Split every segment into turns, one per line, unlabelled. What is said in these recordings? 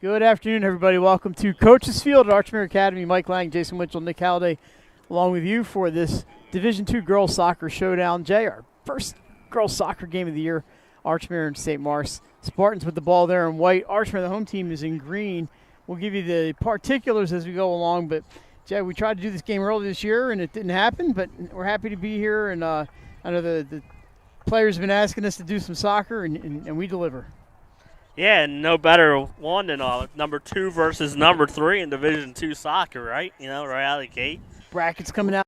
Good afternoon, everybody. Welcome to Coach's Field at Archmere Academy. Mike Lang, Jason Winchell, Nick Halliday, along with you for this Division II Girls Soccer Showdown. Jay, our first girls soccer game of the year, Archmere and St. Mars. Spartans with the ball there in white. Archmere, the home team, is in green. We'll give you the particulars as we go along, but Jay, we tried to do this game early this year, and it didn't happen, but we're happy to be here, and I know the players have been asking us to do some soccer, and we deliver.
Yeah, and no better one than number 2 versus number 3 in Division II soccer, right? Right out of the gate.
Brackets coming out.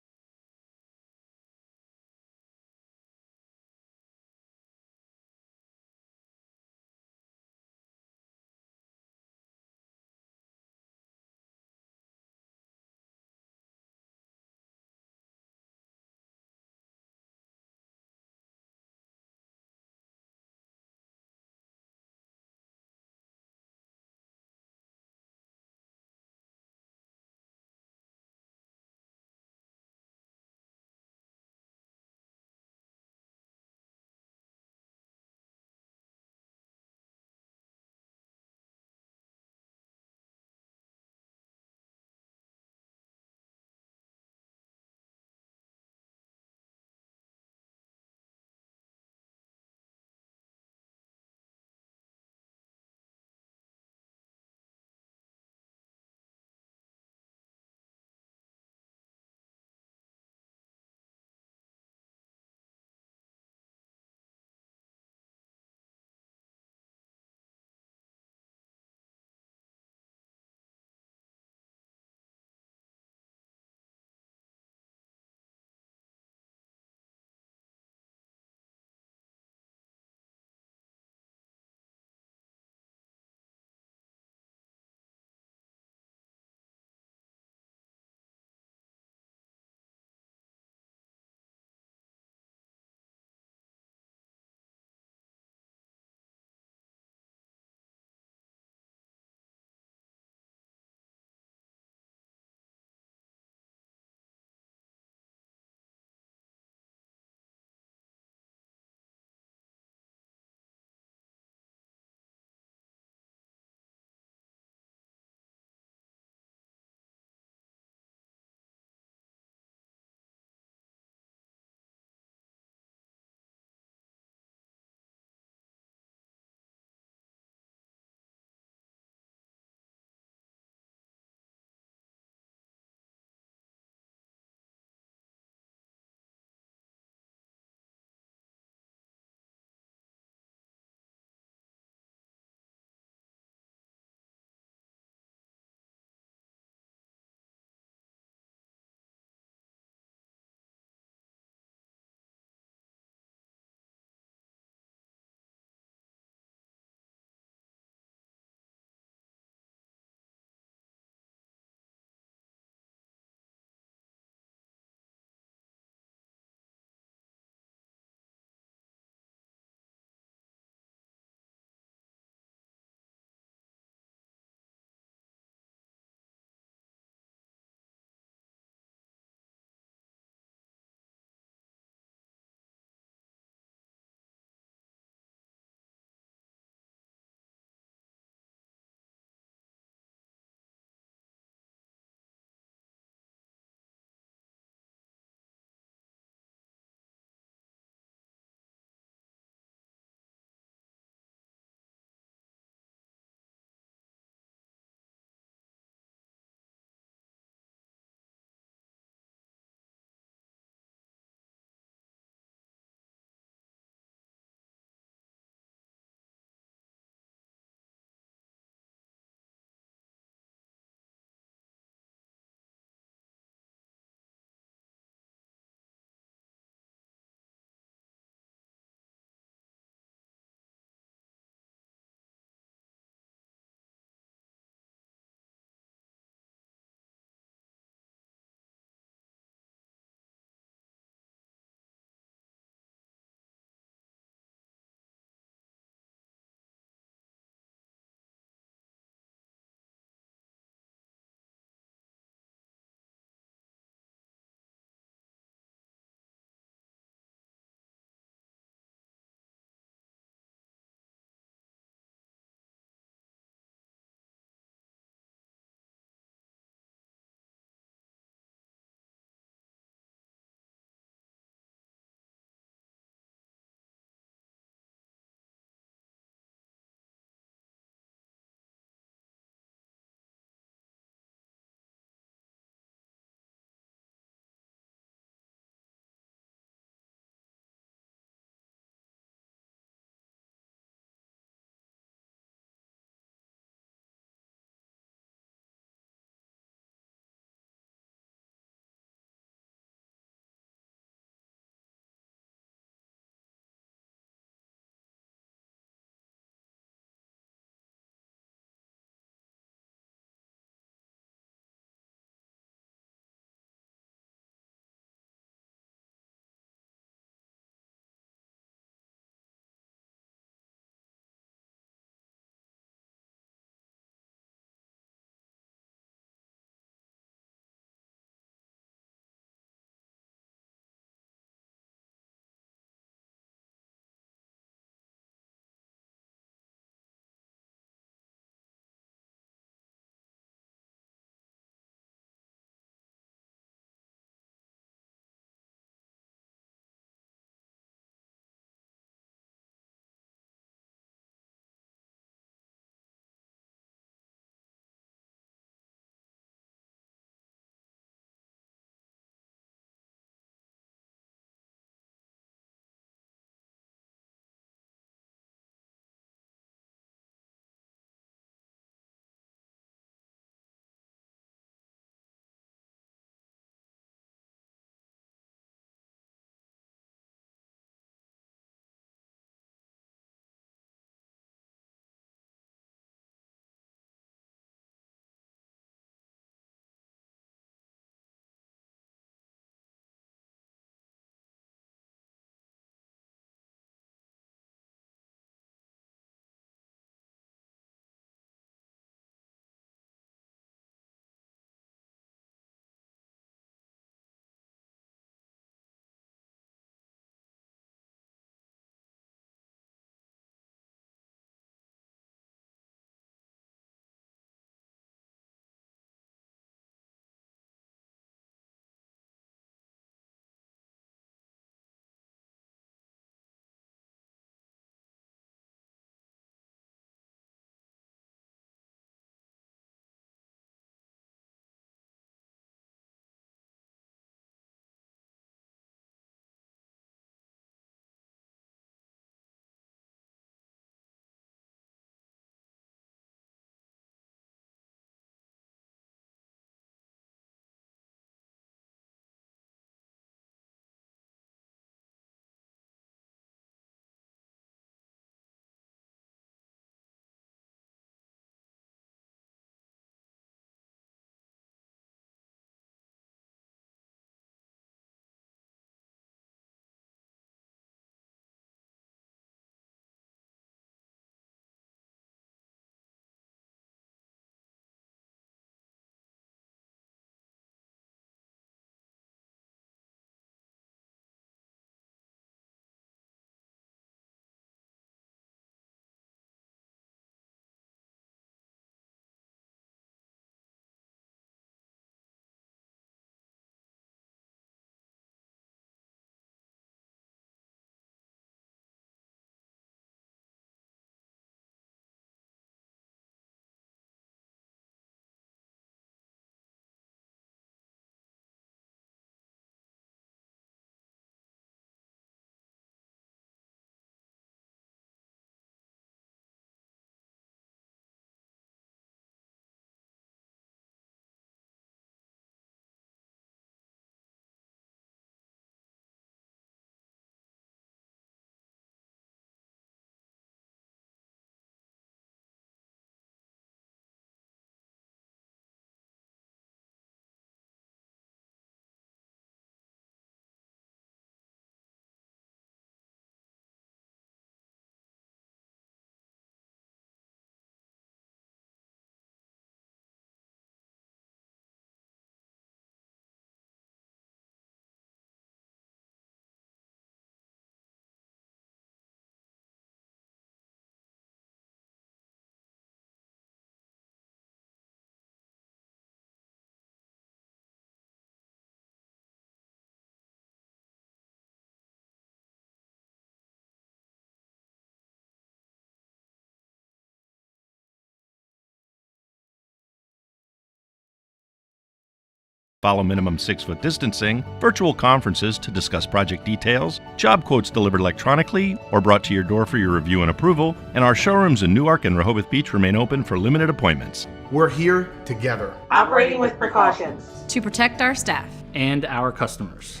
Follow minimum 6-foot distancing, virtual conferences to discuss project details, job quotes delivered electronically or brought to your door for your review and approval, and our showrooms in Newark and Rehoboth Beach remain open for limited appointments.
We're here together,
operating with precautions
to protect our staff
and our customers.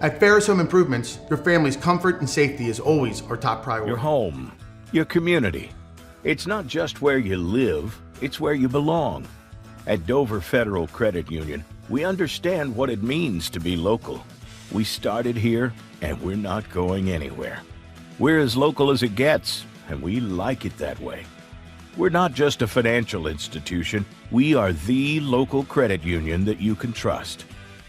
At Ferris Home Improvements, your family's comfort and safety is always our top priority.
Your home, your community. It's not just where you live, it's where you belong. At Dover Federal Credit Union, we understand what it means to be local. We started here, and we're not going anywhere. We're as local as it gets, and we like it that way. We're not just a financial institution, we are the local credit union that you can trust.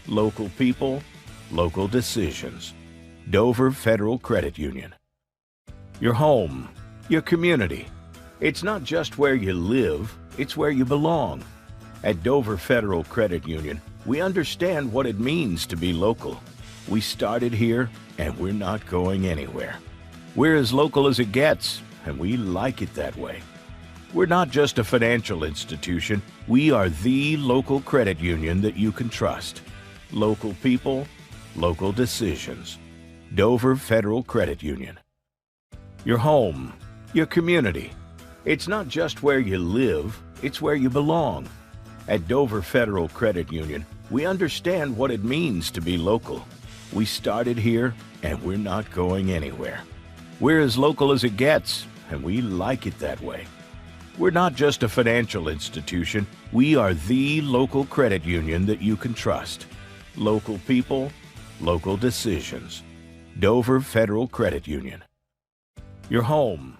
Local people, local decisions. Dover Federal Credit Union. Your home, your community. It's not just where you live, it's where you belong. At Dover Federal Credit Union, we understand what it means to be local. We started here, and we're not going anywhere. We're as local as it gets, and we like it that way. We're not just a financial institution, we are the local credit union that you can trust. Local people, local decisions. Dover Federal Credit Union. Your home, your community. It's not just where you live, it's where you belong. At Dover Federal Credit Union, we understand what it means to be local. We started here, and we're not going anywhere. We're as local as it gets, and we like it that way. We're not just a financial institution, we are the local credit union that you can trust. Local people, local decisions. Dover Federal Credit Union. Your home,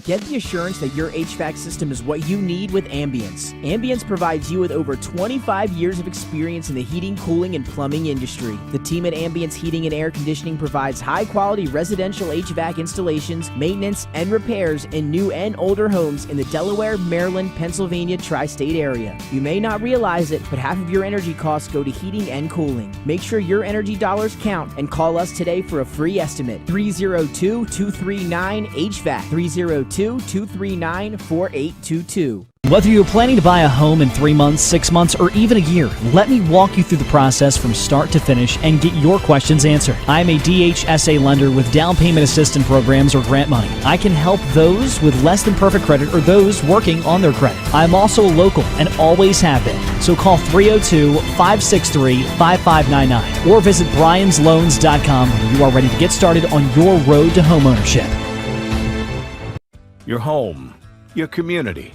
Get the assurance that your HVAC system is what you need with Ambience. Ambience provides you with over 25 years of experience in the heating, cooling, and plumbing industry. The team at Ambience Heating and Air Conditioning provides high-quality residential HVAC installations, maintenance, and repairs in new and older homes in the Delaware, Maryland, Pennsylvania tri-state area. You may not realize it, but half of your energy costs go to heating and cooling. Make sure your energy dollars count and call us today for a free estimate. 302-239-HVAC. 302-239-4822.
Whether you're planning to buy a home in 3 months, 6 months, or even a year, let me walk you through the process from start to finish and get your questions answered. I'm a DHSA lender with down payment assistance programs or grant money. I can help those with less than perfect credit or those working on their credit. I'm also local and always have been. So call 302-563-5599 or visit bryans.loans.com when you are ready to get started on your road to homeownership.
Your home, your community.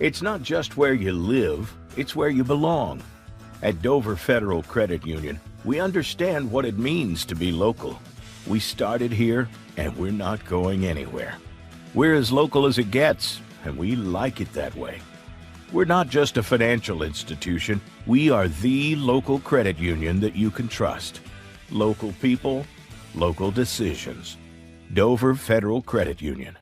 It's not just where you live, it's where you belong. At Dover Federal Credit Union, we understand what it means to be local. We started here, and we're not going anywhere. We're as local as it gets, and we like it that way. We're not just a financial institution, we are the local credit union that you can trust. Local people, local decisions. Dover Federal Credit Union.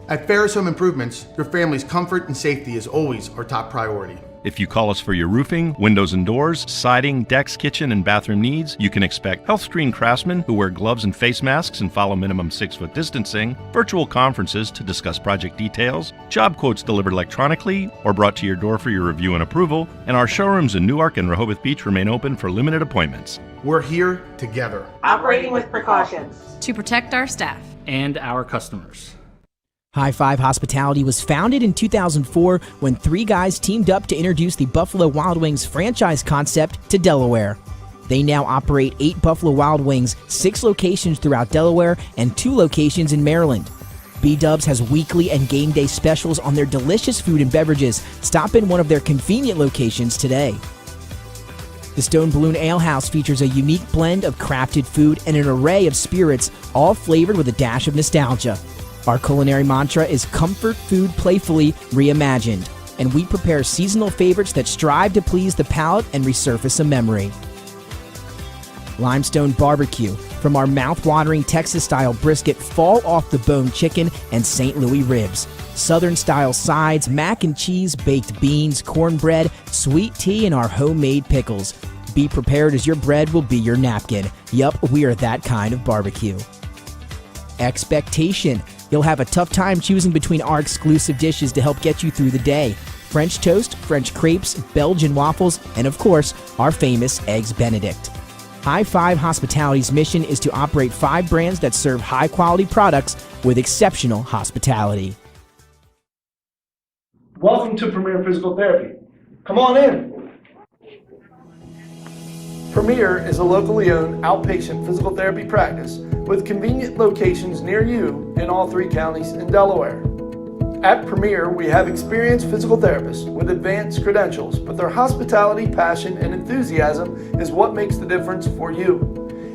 At Ferris Home Improvements, your family's comfort and safety is always our top priority.
If you call us for your roofing, windows and doors, siding, decks, kitchen, and bathroom needs, you can expect health-screened craftsmen who wear gloves and face masks and follow minimum 6-foot distancing, virtual conferences to discuss project details, job quotes delivered electronically or brought to your door for your review and approval, and our showrooms in Newark and Rehoboth Beach remain open for limited appointments.
We're here together.
Operating with precautions.
To protect our staff.
And our customers.
High Five Hospitality was founded in 2004 when 3 guys teamed up to introduce the Buffalo Wild Wings franchise concept to Delaware. They now operate 8 Buffalo Wild Wings, 6 locations throughout Delaware, and 2 locations in Maryland. B-Dubs has weekly and game day specials on their delicious food and beverages. Stop in one of their convenient locations today. The Stone Balloon Ale House features a unique blend of crafted food and an array of spirits, all flavored with a dash of nostalgia. Our culinary mantra is comfort food playfully reimagined, and we prepare seasonal favorites that strive to please the palate and resurface a memory. Limestone Barbecue, from our mouth-watering Texas-style brisket, fall-off-the-bone chicken, and St. Louis ribs. Southern-style sides, mac and cheese, baked beans, cornbread, sweet tea, and our homemade pickles. Be prepared as your bread will be your napkin. Yup, we are that kind of barbecue. Expectation. You'll have a tough time choosing between our exclusive dishes to help get you through the day. French toast, French crepes, Belgian waffles, and of course, our famous Eggs Benedict. High Five Hospitality's mission is to operate 5 brands that serve high-quality products with exceptional hospitality.
Welcome to Premier Physical Therapy. Come on in. Premier is a locally owned outpatient physical therapy practice with convenient locations near you in all 3 counties in Delaware. At Premier, we have experienced physical therapists with advanced credentials, but their hospitality, passion, and enthusiasm is what makes the difference for you.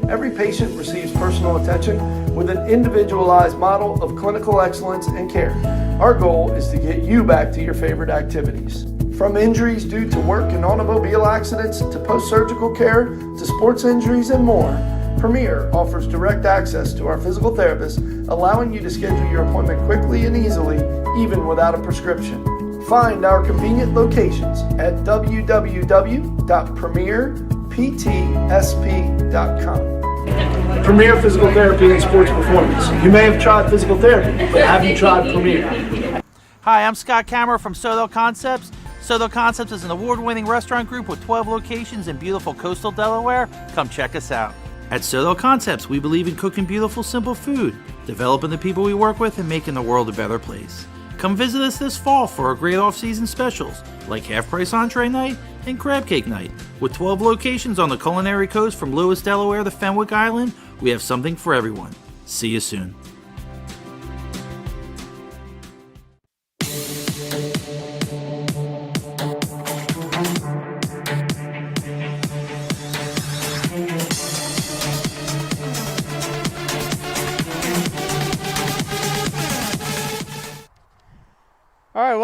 Every patient receives personal attention with an individualized model of clinical excellence and care. Our goal is to get you back to your favorite activities. From injuries due to work and automobile accidents to post-surgical care to sports injuries and more, Premier offers direct access to our physical therapists, allowing you to schedule your appointment quickly and easily, even without a prescription. Find our convenient locations at www.premierptsp.com. Premier Physical Therapy and Sports Performance. You may have tried physical therapy, but have you tried Premier?
Hi, I'm Scott Kammerer from Sotho Concepts. Sotho Concepts is an award-winning restaurant group with 12 locations in beautiful coastal Delaware. Come check us out. At Sotho Concepts, we believe in cooking beautiful, simple food, developing the people we work with, and making the world a better place. Come visit us this fall for our great off-season specials, like half-price entree night and crab cake night. With 12 locations on the culinary coast from Lewis, Delaware to Fenwick Island, we have something for everyone. See you soon.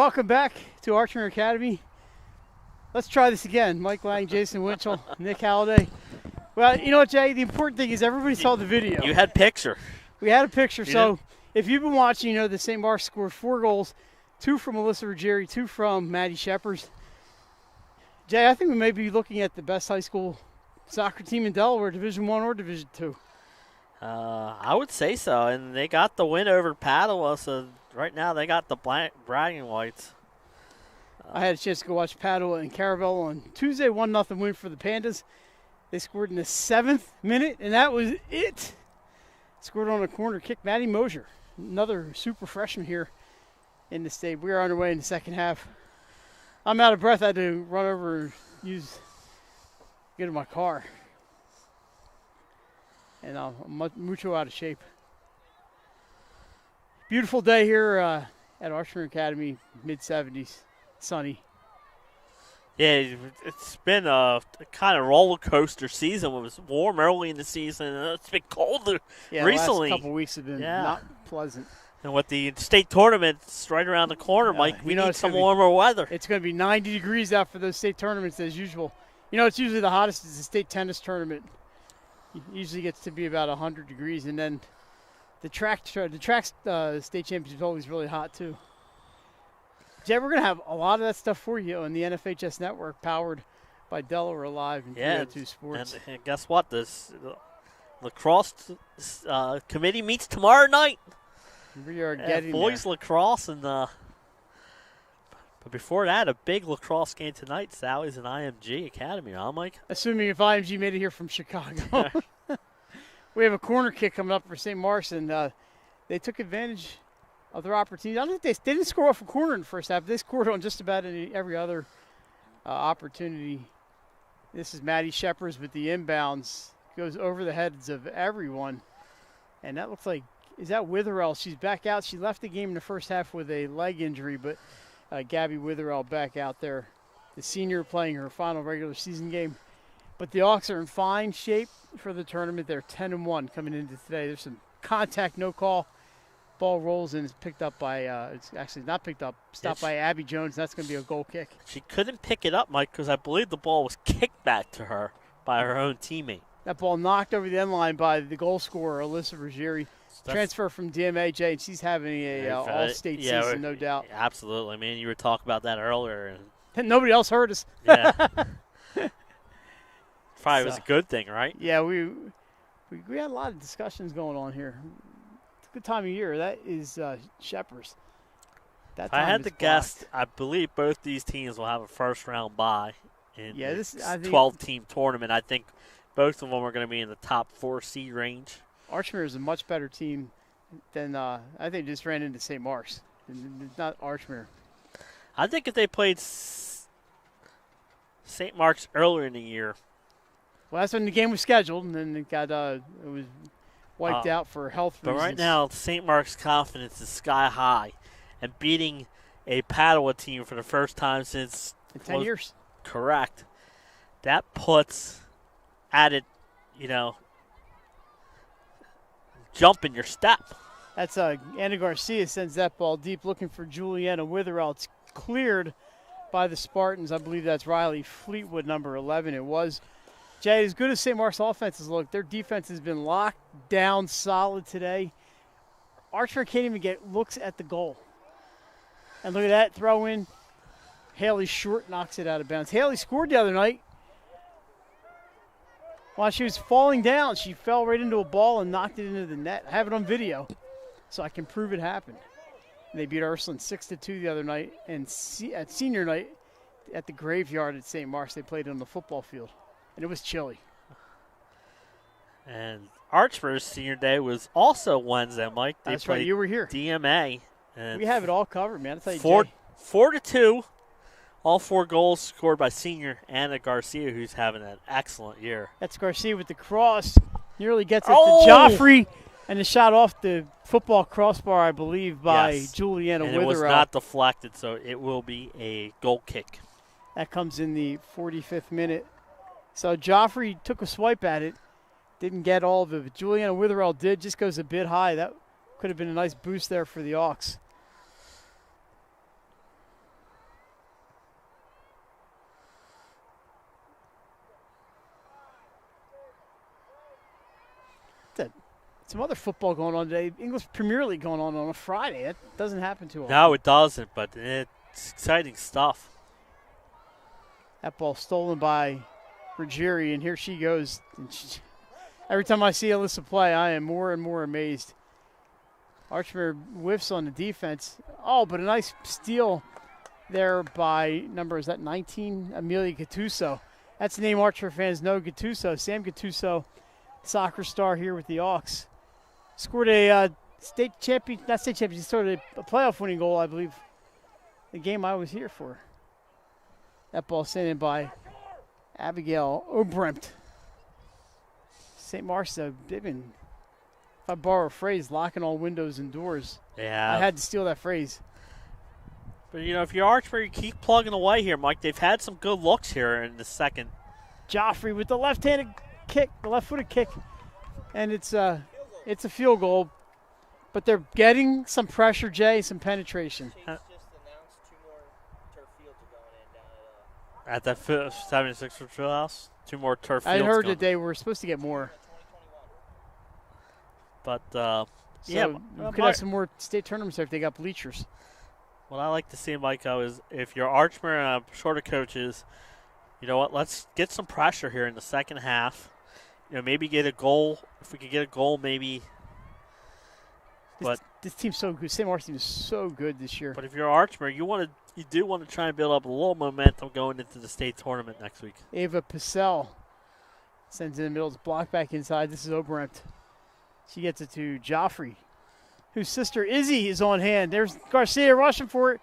welcome back to Archmere Academy. Let's try this again. Mike Lang, Jason Winchell, Nick Halliday. Well, you know what, Jay? The important thing is everybody saw the video.
You had picture.
We had a picture. So if you've been watching, you know that St. Mark's scored 4 goals, 2 from Melissa Ruggieri, 2 from Maddie Shepers. Jay, I think we may be looking at the best high school soccer team in Delaware, Division I or Division II.
I would say so, and they got the win over Padua, so right now they got the bragging rights.
I had a chance to go watch Padua and Caravel on Tuesday, 1-0 win for the Pandas. They scored in the 7th minute, and that was it. Scored on a corner kick, Maddie Mosier, another super freshman here in the state. We are underway in the second half. I'm out of breath. I had to run over and get in my car. And I'm mucho out of shape. Beautiful day here at Archmere Academy, mid-70s, sunny.
Yeah, it's been a kind of roller coaster season. It was warm early in the season, and it's been colder recently.
The last couple weeks have been not pleasant.
And with the state tournaments right around the corner, Mike, we need some warmer weather.
It's going to be 90 degrees out for those state tournaments as usual. You know, it's usually the hottest is the state tennis tournament. It usually gets to be about 100 degrees, and then the track state championship is always really hot too. Jay, we're going to have a lot of that stuff for you on the NFHS network, powered by Delaware Live and 302 Sports.
And guess what? The lacrosse committee meets tomorrow night.
We are getting
boys
there.
lacrosse, and but before that, a big lacrosse game tonight. Sally's and IMG Academy, huh, Mike?
Assuming if IMG made it here from Chicago. We have a corner kick coming up for St. Mark's, and they took advantage of their opportunity. I don't think they didn't score off a corner in the first half. They scored on just about every other opportunity. This is Maddie Shepers with the inbounds. Goes over the heads of everyone. And that looks like, is that Witherell? She's back out. She left the game in the first half with a leg injury, but Gabby Witherell back out there. The senior playing her final regular season game. But the Hawks are in fine shape for the tournament. They're 10-1 coming into today. There's some contact, no call. Ball rolls and is picked up by, it's actually not picked up, stopped by Abby Jones. That's going to be a goal kick.
She couldn't pick it up, Mike, because I believe the ball was kicked back to her by her own teammate.
That ball knocked over the end line by the goal scorer, Alyssa Ruggieri. Transfer from DMAJ, and she's having a all-state season, no doubt.
Absolutely. I mean, you were talking about that earlier.
And nobody else heard us.
Yeah. Probably was a good thing, right?
Yeah, we had a lot of discussions going on here. It's a good time of year. That is Shepers.
If I had to guess, I believe both these teams will have a first-round bye in this 12-team tournament. I think both of them are going to be in the top 4 seed range.
Archmere is a much better team than I think just ran into St. Mark's. It's not Archmere.
I think if they played St. Mark's earlier in the year.
Well, that's when the game was scheduled, and then it got it was wiped out for health reasons.
But right now, St. Mark's confidence is sky high, and beating a Padua team for the first time since
in 10 years.
Correct. That puts added, jump in your step.
That's Anna Garcia sends that ball deep, looking for Juliana Witherell. It's cleared by the Spartans. I believe that's Riley Fleetwood, number 11. It was. Jay, as good as St. Mark's offenses look, their defense has been locked down solid today. Archmere can't even get looks at the goal. And look at that throw in. Haley Short knocks it out of bounds. Haley scored the other night. While she was falling down, she fell right into a ball and knocked it into the net. I have it on video, so I can prove it happened. And they beat Ursuline 6-2 the other night. And at senior night at the Graveyard at St. Mark's, they played on the football field. And it was chilly.
And Archmere's senior day was also Wednesday, Mike.
That's right, you were here.
DMA. And
we have it all covered, man. I'll tell you,
4-2. All 4 goals scored by senior Anna Garcia, who's having an excellent year.
That's Garcia with the cross. Nearly gets it to Joffrey. And the shot off the football crossbar, I believe, by Juliana Witherell.
And it was not deflected, so it will be a goal kick.
That comes in the 45th minute. So Joffrey took a swipe at it. Didn't get all of it, but Juliana Witherell did. Just goes a bit high. That could have been a nice boost there for the Hawks. some other football going on today. English Premier League going on a Friday. That doesn't happen too often.
No, it doesn't, but it's exciting stuff.
That ball stolen by Ruggieri, and here she goes. And every time I see Alyssa play, I am more and more amazed. Archmere whiffs on the defense. Oh, but a nice steal there by is that 19? Amelia Gattuso. That's the name Archmere fans know, Gattuso. Sam Gattuso, soccer star here with the Hawks. Scored a state champion, not state champion, he scored a playoff winning goal, I believe, the game I was here for. That ball sent in by Abigail Obrempt. St. Mark's, they've been, if I borrow a phrase, locking all windows and doors.
Yeah.
I had to steal that phrase.
But, if you're Archmere, you keep plugging away here, Mike. They've had some good looks here in the second.
Joffrey with the left-handed kick, the left-footed kick. And it's a field goal. But they're getting some pressure, Jay, some penetration.
At that 76 Field House, 2 more turf fields.
I heard that they were supposed to get more.
But,
we could have some more state tournaments there if they got bleachers.
What I like to see, Michael, is if you're Archmere and shorter coaches, you know what, let's get some pressure here in the second half. Maybe get a goal. If we could get a goal, maybe.
This team's so good. St. Mark's team is so good this year.
But if you're Archmere, you do want to try and build up a little momentum going into the state tournament next week.
Ava Pissell sends it in the middle. It's blocked back inside. This is Obrempt. She gets it to Joffrey, whose sister Izzy is on hand. There's Garcia rushing for it.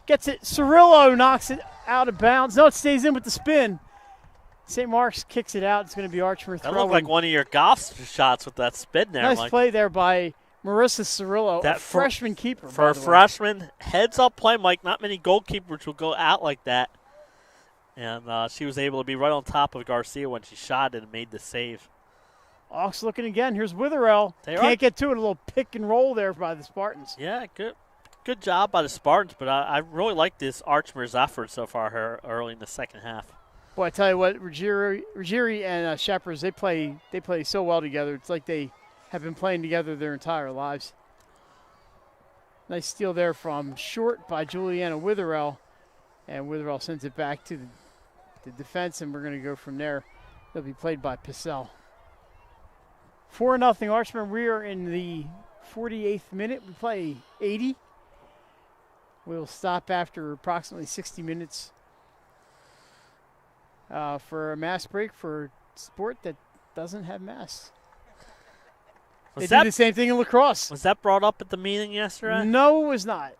Gets it. Cirillo knocks it out of bounds. No, it stays in with the spin. St. Mark's kicks it out. It's going to be Archmere throwing.
That looked like one of your golf shots with that spin there.
Nice play there by Marissa Cirillo, a freshman keeper.
For a freshman, heads-up play, Mike. Not many goalkeepers will go out like that. And she was able to be right on top of Garcia when she shot it and made the save.
Hawks looking again. Here's Witherell. Can't get to it. A little pick and roll there by the Spartans.
Yeah, good job by the Spartans, but I really like this Archmere's effort so far here early in the second half.
Boy, I tell you what, Ruggieri and Shepherds, they play so well together. It's like they have been playing together their entire lives. Nice steal there from short by Juliana Witherell, and Witherell sends it back to the defense, and we're going to go from there. It'll be played by Pissell. 4-0 Archmere. We are in the 48th minute. We play 80. We'll stop after approximately 60 minutes for a mass break for sport that doesn't have mass. They do the same thing in lacrosse.
Was that brought up at the meeting yesterday?
No, it was not.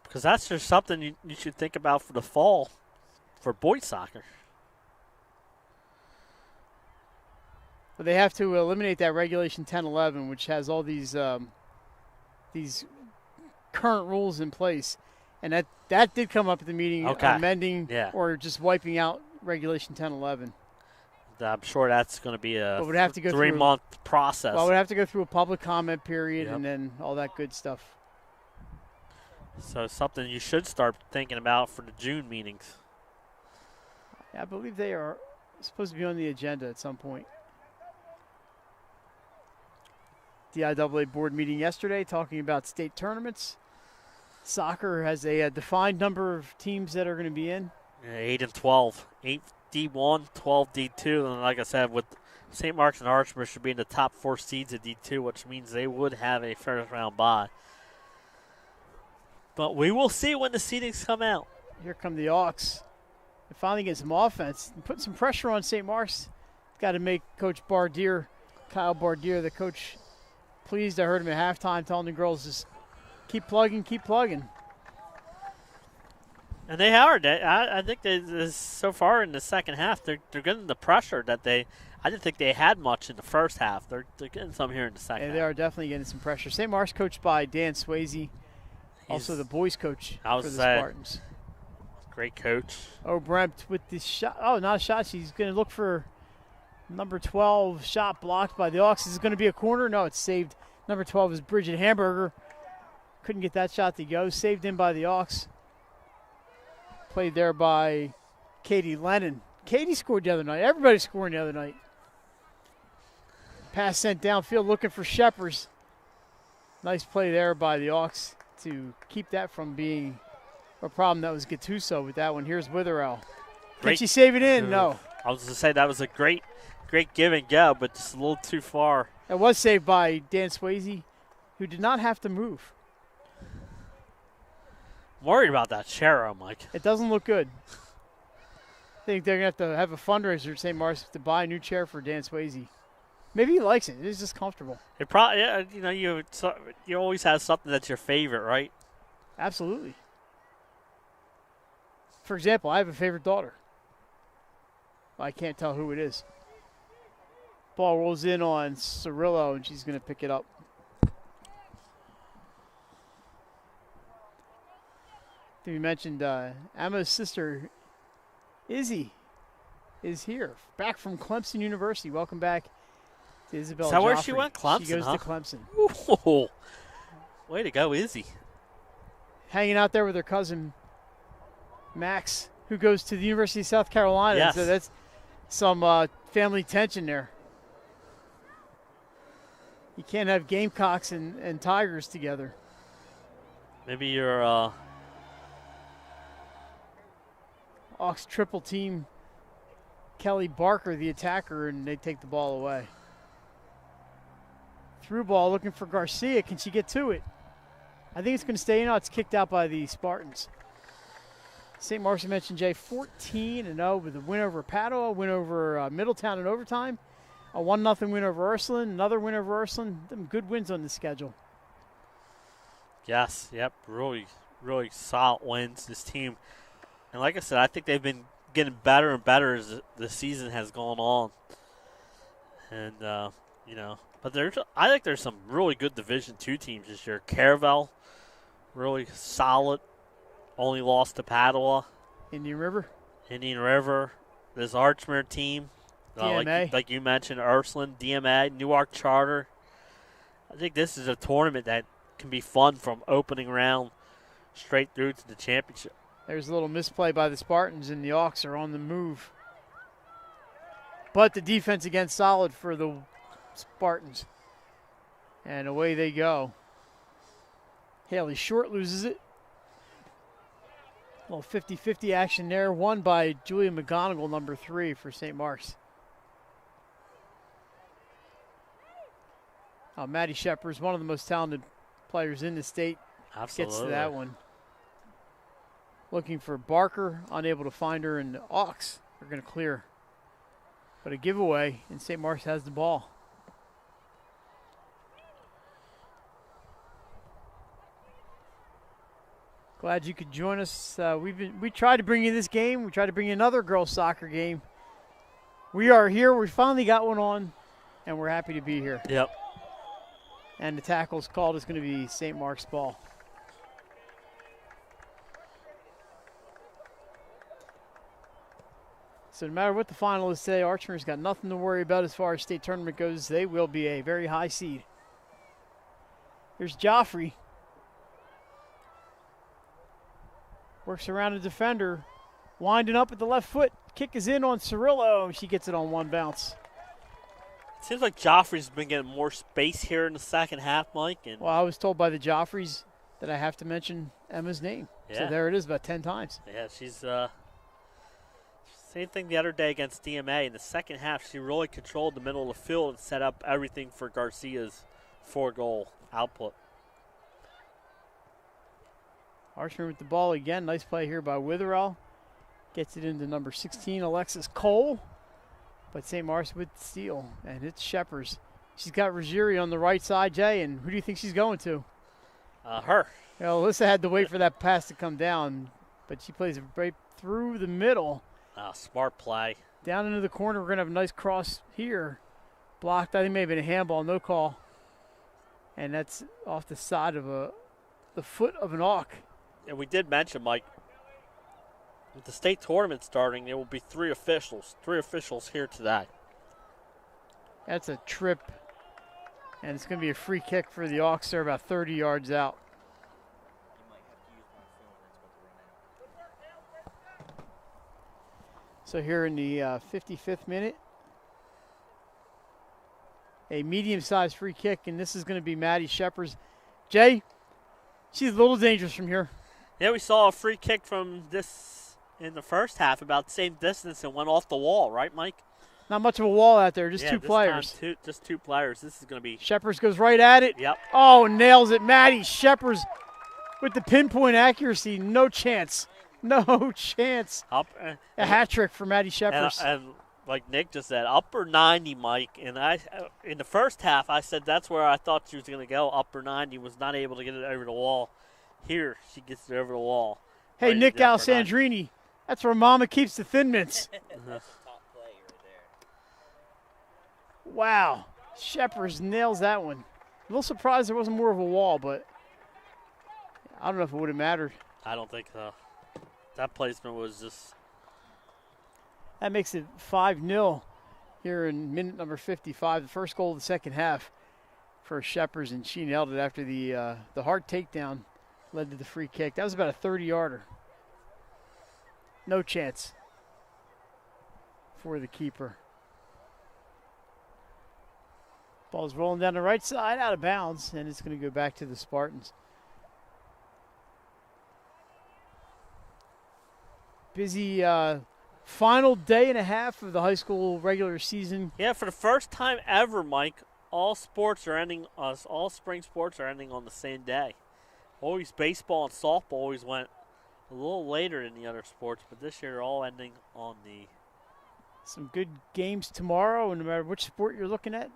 Because that's just something you should think about for the fall for boys soccer.
But they have to eliminate that regulation 10-11, which has all these current rules in place. And that did come up at the meeting, amending or just wiping out regulation 10-11.
I'm sure that's going to be a 3-month process.
Well, we'd have to go through a public comment period and then all that good stuff.
So something you should start thinking about for the June meetings.
Yeah, I believe they are supposed to be on the agenda at some point. DIAA board meeting yesterday talking about state tournaments. Soccer has a defined number of teams that are going to be in.
8 and 12. 8 D1, 12 D2. And like I said, with St. Mark's and Archmere should be in the top 4 seeds of D2, which means they would have a first round bye. But we will see when the seedings come out.
Here come the Hawks. They finally get some offense. Put some pressure on St. Mark's. Got to make Coach Bardier, Kyle Bardier, the coach, pleased. I heard him at halftime telling the girls just keep plugging.
And they are. I think so far in the second half, they're getting the pressure that I didn't think they had much in the first half. They're getting some here in the second half.
They are definitely getting some pressure. St. Mark's coached by Dan Swayze, also the boys coach for the Spartans.
Great coach.
Obrempt with the shot. Oh, not a shot. She's going to look for number 12. Shot blocked by the Hawks. Is it going to be a corner? No, it's saved. Number 12 is Bridget Hamburger. Couldn't get that shot to go. Saved in by the Hawks. Played there by Katie Lennon. Katie scored the other night. Everybody's scoring the other night. Pass sent downfield looking for Shepers. Nice play there by the Hawks to keep that from being a problem. That was Gattuso with that one. Here's Witherell. Can she save it in? No.
I was going to say that was a great give and go, but just a little too far.
It was saved by Dan Swayze, who did not have to move.
I'm worried about that chair, Mike.
It doesn't look good. I think they're going to have a fundraiser at St. Mark's to buy a new chair for Dan Swayze. Maybe he likes it. It's just comfortable.
It probably, you always have something that's your favorite, right?
Absolutely. For example, I have a favorite daughter. I can't tell who it is. Ball rolls in on Cirillo, and she's going to pick it up. We mentioned Emma's sister, Izzy, is here, back from Clemson University. Welcome back to Isabel.
Is that where
Joffrey.
she went? Clemson,
She goes to Clemson.
Ooh. Way to go, Izzy.
Hanging out there with her cousin, Max, who goes to the University of South Carolina.
Yes.
So that's some family tension there. You can't have Gamecocks and Tigers together.
Maybe you're
Hawks triple team Kelly Barker, the attacker, and they take the ball away. Through ball looking for Garcia. Can she get to it? I think it's going to stay in. It's kicked out by the Spartans. St. Mark's, mentioned, Jay, 14-0 with a win over Padua, win over Middletown in overtime, a 1-0 win over Ursuline, another win over Ursuline. Some good wins on the schedule.
Yes, yep, really, really solid wins, this team. And like I said, I think they've been getting better and better as the season has gone on. And, but I think there's some really good Division II teams this year. Caravel, really solid, only lost to Padua.
Indian River.
This Archmere team.
DMA.
Like you mentioned, Ursuline, DMA, Newark Charter. I think this is a tournament that can be fun from opening round straight through to the championship.
There's a little misplay by the Spartans, and the Hawks are on the move. But the defense again solid for the Spartans. And away they go. Haley Short loses it. A little 50-50 action there, won by Julia McGonigal, number 3 for St. Mark's. Maddie Shepard is one of the most talented players in the state.
Absolutely.
Gets to that one. Looking for Barker, unable to find her, and the Hawks are going to clear. But a giveaway, and St. Mark's has the ball. Glad you could join us. We tried to bring you this game. We tried to bring you another girls soccer game. We are here. We finally got one on, and we're happy to be here.
Yep.
And the tackle's called is going to be St. Mark's ball. So no matter what the final is today, Archmere's got nothing to worry about as far as state tournament goes. They will be a very high seed. Here's Joffrey. Works around a defender. Winding up at the left foot. Kick is in on Cirillo. She gets it on one bounce.
Seems like Joffrey's been getting more space here in the second half, Mike. And
well, I was told by the Joffreys that I have to mention Emma's name.
Yeah.
So there it is, about 10 times.
Yeah, she's same thing the other day against DMA. In the second half, she really controlled the middle of the field and set up everything for Garcia's 4-goal output.
Archmere with the ball again. Nice play here by Witherell. Gets it into number 16, Alexis Cole. But St. Mark's with the steal, and it's Shepers. She's got Ruggieri on the right side, Jay, and who do you think she's going to?
Her.
Well, Alyssa had to wait for that pass to come down, but she plays it right through the middle.
Smart play.
Down into the corner, we're going to have a nice cross here. Blocked, I think maybe a handball, no call. And that's off the side of the foot of an Hawk.
And we did mention, Mike, with the state tournament starting, there will be 3 officials. 3 officials here today.
That's a trip. And it's going to be a free kick for the Hawks. They're about 30 yards out. So here in the 55th minute, a medium-sized free kick, and this is going to be Maddie Shepard's. Jay, she's a little dangerous from here.
Yeah, we saw a free kick from this in the first half, about the same distance, and went off the wall, right, Mike?
Not much of a wall out there, just
yeah,
two players.
Just two players. This is going to be.
Shepard goes right at it.
Yep.
Oh, nails it. Maddie Shepard with the pinpoint accuracy. No chance. No chance.
Up,
a hat trick for Maddie Shepard.
And like Nick just said, upper 90, Mike. And in the first half, I said that's where I thought she was going to go. Upper 90, was not able to get it over the wall. Here, she gets it over the wall.
Hey,
right
Nick Alessandrini, that's where Mama keeps the Thin Mints. Wow. Shepard nails that one. A little surprised there wasn't more of a wall, but I don't know if it would have mattered.
I don't think so. That placement was just.
That makes it 5-0 here in minute number 55. The first goal of the second half for Shepard, and she nailed it after the hard takedown led to the free kick. That was about a 30-yarder. No chance for the keeper. Ball's rolling down the right side, out of bounds, and it's going to go back to the Spartans. Busy final day and a half of the high school regular season.
Yeah, for the first time ever, Mike, all sports are ending. All spring sports are ending on the same day. Always baseball and softball always went a little later than the other sports, but this year they're all ending on the.
Some good games tomorrow, and no matter which sport you're looking at.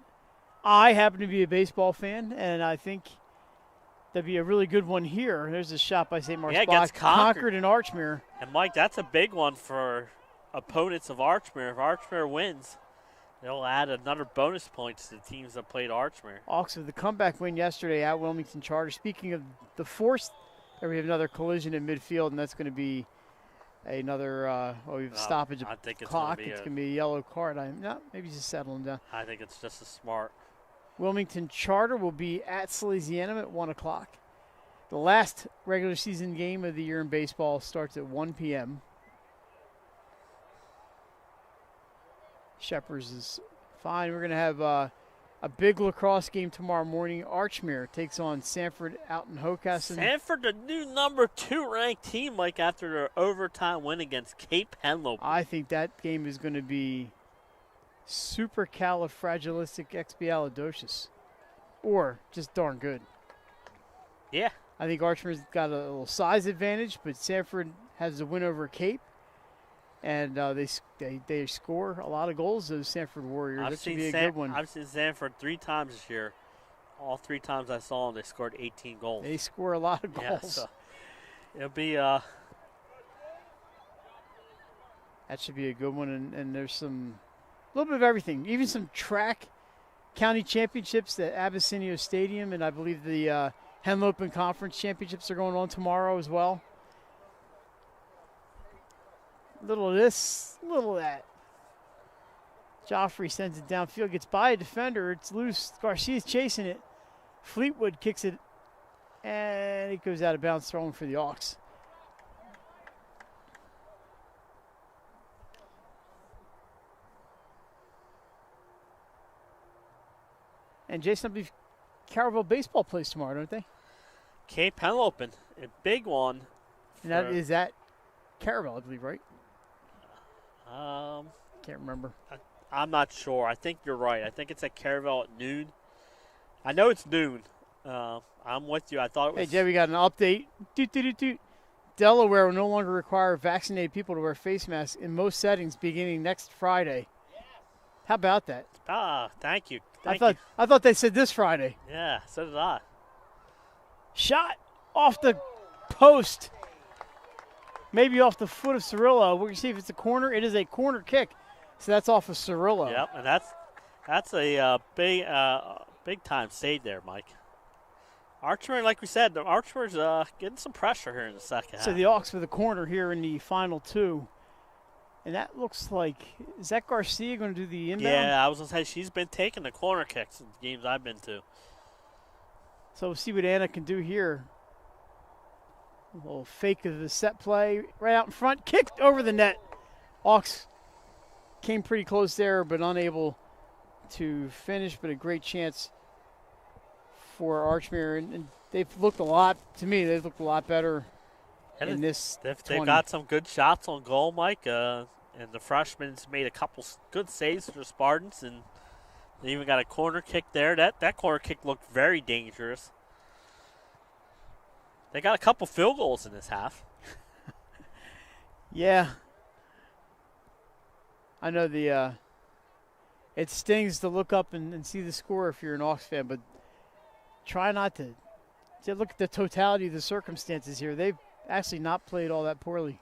I happen to be a baseball fan, and I think that'd be a really good one here. There's a shot by St. Mark's.
Yeah, against
Concord and Archmere.
And, Mike, that's a big one for opponents of Archmere. If Archmere wins, they'll add another bonus point to the teams that played Archmere.
Hawks with the comeback win yesterday at Wilmington Charter. Speaking of the force, we have another collision in midfield, and that's going to be another we have stoppage of clock. It's going to be a yellow card. Maybe just settling down.
I think it's just as smart.
Wilmington Charter will be at Salesianum at 1 o'clock. The last regular season game of the year in baseball starts at 1 p.m. Shepard's is fine. We're going to have a big lacrosse game tomorrow morning. Archmere takes on Sanford out in Hocassin.
Sanford, the new number 2 ranked team, Mike, after their overtime win against Cape Henlopen.
I think that game is going to be supercalifragilisticexpialidocious, or just darn good.
Yeah.
I think Archmere's got a little size advantage, but Sanford has the win over Cape, and they score a lot of goals, those Sanford Warriors. That should be a good one.
I've seen Sanford 3 times this year. All 3 times I saw them, they scored 18 goals.
They score a lot of goals.
Yeah, so it'll be
that should be a good one, and there's a little bit of everything, even some track county championships at Abyssinia Stadium, and I believe the Henlopen Conference Championships are going on tomorrow as well. A little of this, a little of that. Joffrey sends it downfield, gets by a defender. It's loose. Garcia's chasing it. Fleetwood kicks it, and it goes out of bounds, throwing for the Hawks. And Jason, I believe Carrollville baseball plays tomorrow, don't they?
Cape Henlopen, a big one.
And that is at Carrollville, I believe, right? Can't remember.
I'm not sure. I think you're right. I think it's at Carrollville at noon. I know it's noon. I'm with you. I thought it was.
Hey, Jay, we got an update. Delaware will no longer require vaccinated people to wear face masks in most settings beginning next Friday. How about that?
Thank you.
I thought they said this Friday.
Yeah, so did I.
Shot off the post. Maybe off the foot of Cirillo. We're going to see if it's a corner. It is a corner kick. So that's off of Cirillo.
Yep, and that's a big time save there, Mike. Archmere, like we said, the Archmere's getting some pressure here in the second half.
So the Hawks for the corner here in the final 2. And that looks like, is that Garcia going to do the inbound?
Yeah, I was going to say, she's been taking the corner kicks in the games I've been to.
So we'll see what Anna can do here. A little fake of the set play. Right out in front. Kicked over the net. Hawks came pretty close there, but unable to finish, but a great chance for Archmere. And they've looked they've looked a lot better in this.
They've got some good shots on goal, Mike. And the freshmen's made a couple good saves for the Spartans, and they even got a corner kick there. That corner kick looked very dangerous. They got a couple field goals in this half.
Yeah. I know it stings to look up and see the score if you're an Hawks fan, but try not to look at the totality of the circumstances here. They've actually not played all that poorly,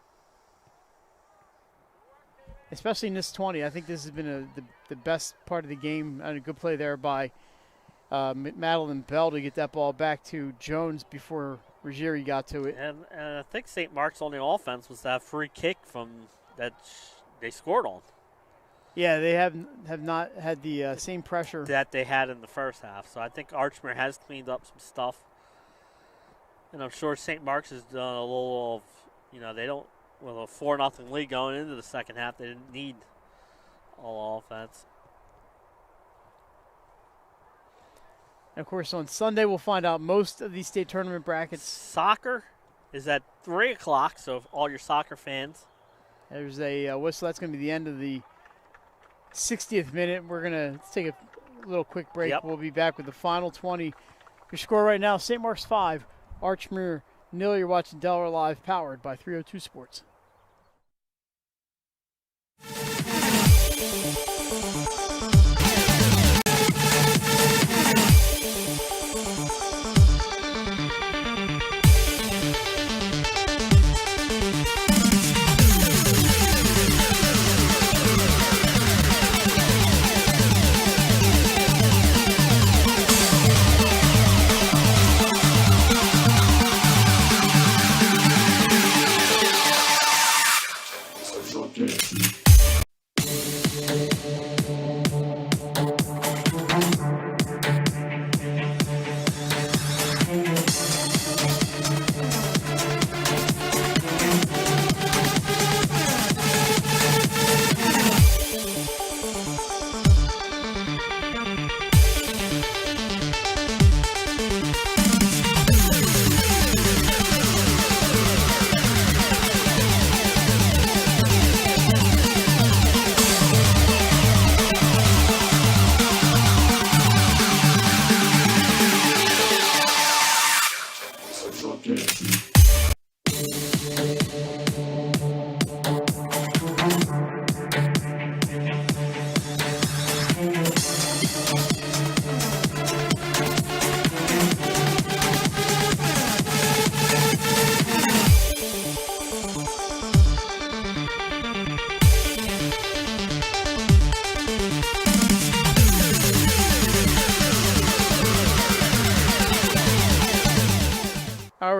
especially in this 20. I think this has been the best part of the game, and a good play there by Madeline Bell to get that ball back to Jones before Ruggieri got to it.
And I think St. Mark's only offense was that free kick from that they scored on.
Yeah, they have not had the same pressure
that they had in the first half. So I think Archmere has cleaned up some stuff. And I'm sure St. Mark's has done a little of, they don't, with a 4-0 lead going into the second half, they didn't need all offense.
And of course, on Sunday, we'll find out most of these state tournament brackets.
Soccer is at 3 o'clock, so all your soccer fans.
There's a whistle. That's going to be the end of the 60th minute. We're going to take a little quick break.
Yep.
We'll be back with the final 20. Your score right now, St. Mark's 5, Archmere 0. You're watching Delaware Live, powered by 302 Sports.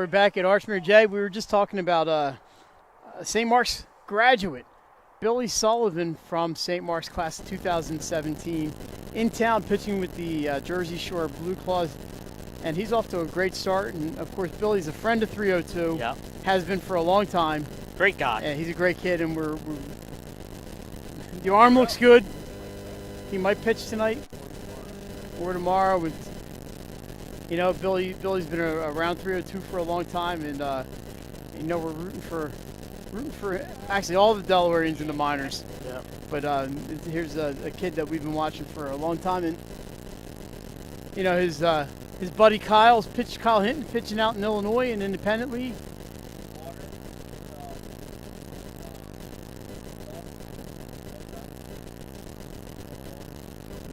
We're back at Archmere. Jay, we were just talking about St. Mark's graduate, Billy Sullivan from St. Mark's class of 2017, in town pitching with the Jersey Shore Blue Claws, and he's off to a great start. And, of course, Billy's a friend of 302,
yep.
Has been for a long time.
Great guy.
Yeah, he's a great kid, and the arm looks good. He might pitch tonight or tomorrow with Billy's been around 302 for a long time, and we're rooting for actually all the Delawareans in the minors.
Yeah.
But here's a kid that we've been watching for a long time, and his buddy Kyle Hinton pitching out in Illinois and independent league.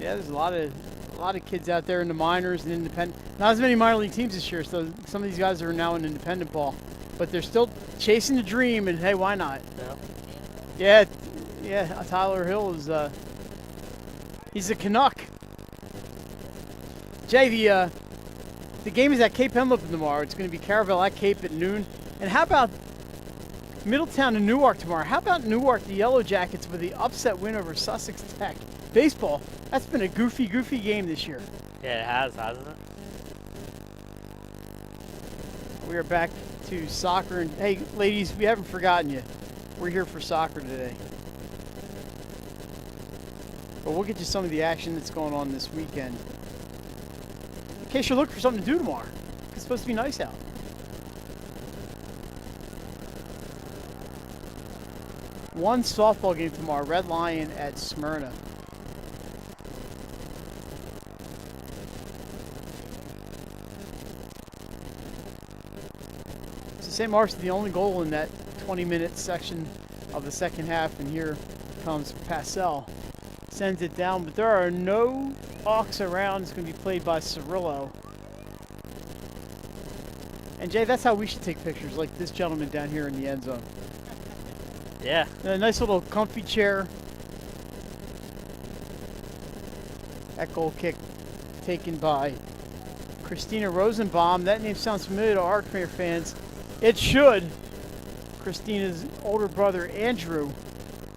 Yeah, there's a lot of kids out there in the minors and independent. Not as many minor league teams this year, so some of these guys are now in independent ball. But they're still chasing the dream, and hey, why not? Yeah. Yeah, Tyler Hill is he's a Canuck. Jay, the game is at Cape Henlopen tomorrow. It's going to be Caravel at Cape at noon. And how about Middletown and Newark tomorrow? How about Newark, the Yellow Jackets, with the upset win over Sussex Tech? Baseball, that's been a goofy game this year.
Yeah, it has, hasn't it?
We are back to soccer. And hey, ladies, we haven't forgotten you. We're here for soccer today. But we'll get you some of the action that's going on this weekend. In case you're looking for something to do tomorrow. It's supposed to be nice out. One softball game tomorrow, Red Lion at Smyrna. So St. Mark's is the only goal in that 20-minute section of the second half, and here comes Passell. Sends it down, but there are no Hawks around. It's going to be played by Cirillo. And Jay, that's how we should take pictures, like this gentleman down here in the end zone.
Yeah.
A nice little comfy chair. That goal kick taken by Christina Rosenbaum. That name sounds familiar to Archmere fans. It should. Christina's older brother, Andrew,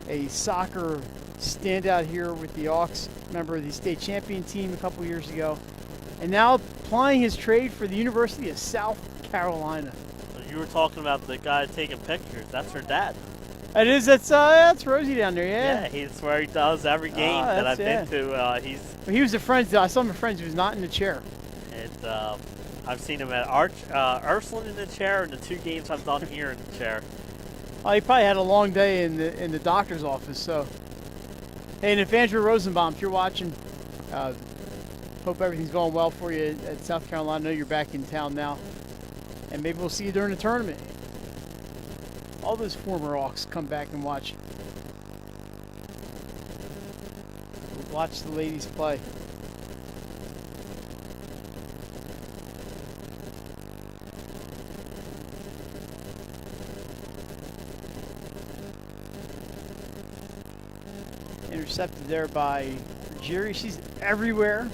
a soccer standout here with the Hawks, member of the state champion team a couple years ago, and now plying his trade for the University of South Carolina.
You were talking about the guy taking pictures. That's her dad.
It is. That's Rosie down there. Yeah.
Yeah, he's where he does every game that I've been to.
He was a friend. I saw him a friend who was not in the chair.
And I've seen him at Ursuline in the chair, and the 2 games I've done here in the chair.
He probably had a long day in the doctor's office. So, hey, and if Andrew Rosenbaum, if you're watching, hope everything's going well for you at South Carolina. I know you're back in town now, and maybe we'll see you during the tournament. All those former Hawks come back and watch. Watch the ladies play. Intercepted there by Jerry. She's everywhere.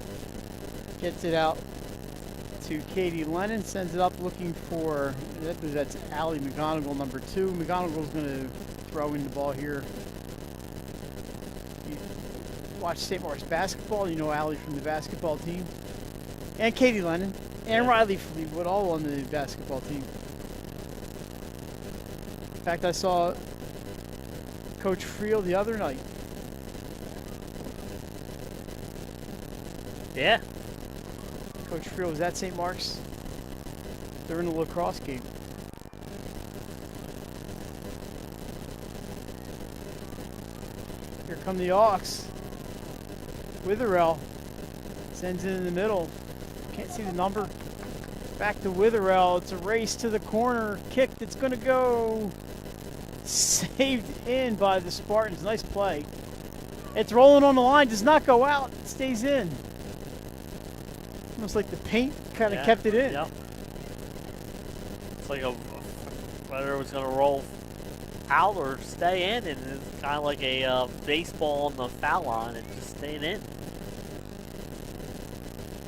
Gets it out to Katie Lennon. Sends it up looking for, that's Allie McGonigal, number 2. McGonigal's going to throw in the ball here. You watch St. Mark's basketball, you know Allie from the basketball team. And Katie Lennon. And Riley Fleetwood, all on the basketball team. In fact, I saw Coach Friel the other night.
Yeah.
Coach Friel was at St. Mark's. They're in the lacrosse game. Here come the Hawks. Witherell sends it in the middle. Can't see the number. Back to Witherell. It's a race to the corner. Kick that's going to go. Saved in by the Spartans. Nice play. It's rolling on the line. Does not go out. It stays in. Almost like the paint kind of kept it in.
Yep. It's like whether it was going to roll out or stay in, and it's kind of like a baseball on the foul line and just staying in.